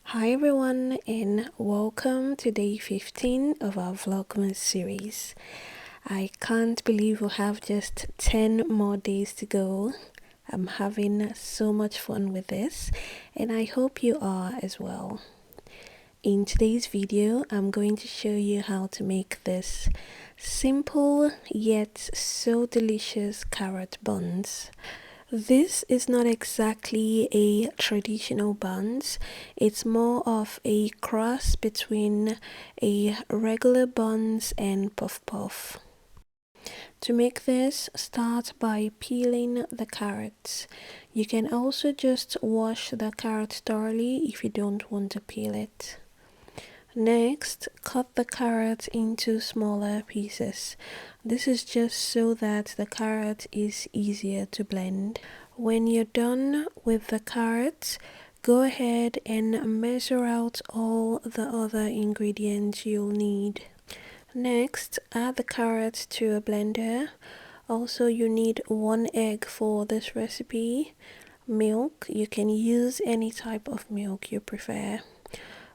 Hi everyone, and welcome to day 15 of our Vlogmas series. I can't believe we have just 10 more days to go. I'm having so much fun with this, and I hope you are as well. In today's video, I'm going to show you how to make this simple yet so delicious carrot buns. This is not exactly a traditional buns. It's more of a cross between a regular buns and puff puff. To make this, start by peeling the carrots. You can also just wash the carrot thoroughly if you don't want to peel it. Next, cut the carrot into smaller pieces. This is just so that the carrot is easier to blend. When you're done with the carrots, go ahead and measure out all the other ingredients you'll need. Next, add the carrots to a blender. Also, you need 1 egg for this recipe. Milk, you can use any type of milk you prefer.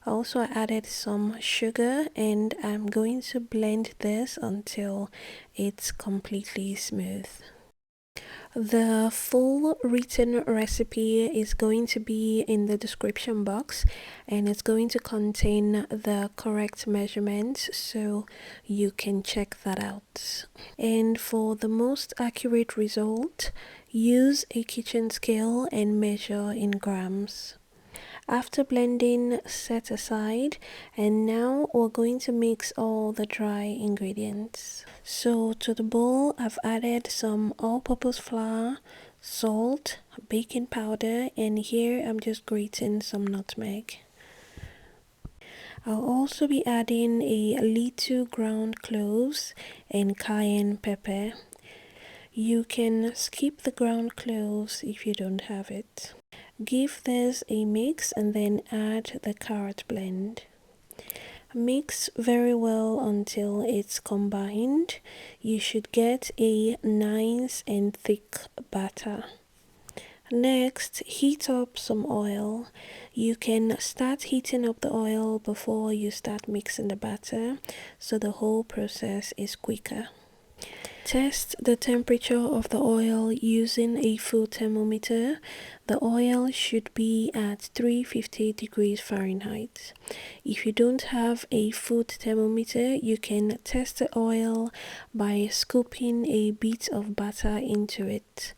Also, I added some sugar and I'm going to blend this until it's completely smooth. The full written recipe is going to be in the description box, and it's going to contain the correct measurements so you can check that out. And for the most accurate result, use a kitchen scale and measure in grams. After blending, set aside, and now we're going to mix all the dry ingredients. So to the bowl, I've added some all-purpose flour, salt, baking powder, and here I'm just grating some nutmeg. I'll also be adding a little ground cloves and cayenne pepper. You can skip the ground cloves if you don't have it. Give this a mix and then add the carrot blend. Mix very well until it's combined. You should get a nice and thick batter. Next, heat up some oil. You can start heating up the oil before you start mixing the batter, so the whole process is quicker. Test the temperature of the oil using a food thermometer. The oil should be at 350 degrees Fahrenheit. If you don't have a food thermometer, you can test the oil by scooping a bit of butter into it.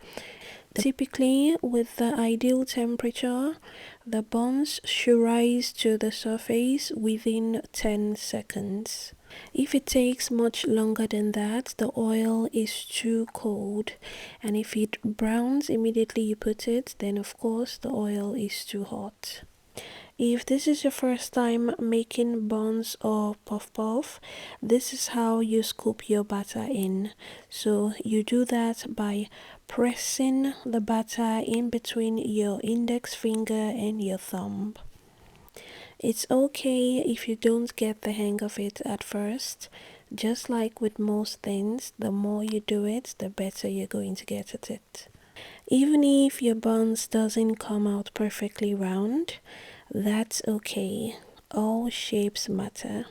Typically, with the ideal temperature, the buns should rise to the surface within 10 seconds. If it takes much longer than that, the oil is too cold, and if it browns immediately you put it, then of course the oil is too hot. If this is your first time making buns or puff puff, this is how you scoop your batter in. So you do that by pressing the batter in between your index finger and your thumb. It's okay if you don't get the hang of it at first. Just like with most things, the more you do it, the better you're going to get at it. Even if your buns doesn't come out perfectly round, that's okay. All shapes matter.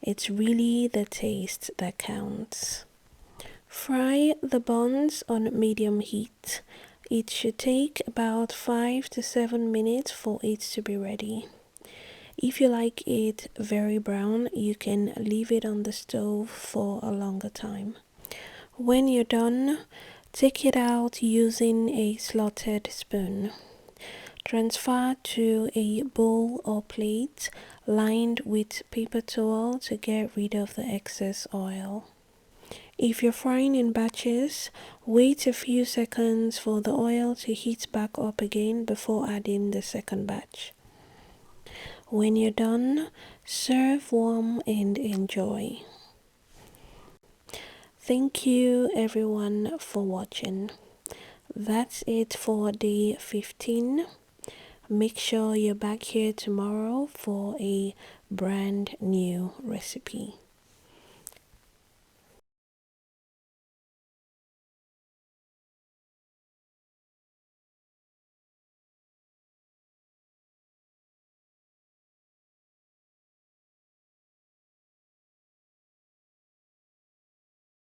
It's really the taste that counts. Fry the buns on medium heat. It should take about 5 to 7 minutes for it to be ready. If you like it very brown, you can leave it on the stove for a longer time. When you're done, take it out using a slotted spoon. Transfer to a bowl or plate lined with paper towel to get rid of the excess oil. If you're frying in batches, wait a few seconds for the oil to heat back up again before adding the second batch. When you're done, serve warm and enjoy. Thank you everyone for watching. That's it for day 15. Make sure you're back here tomorrow for a brand new recipe.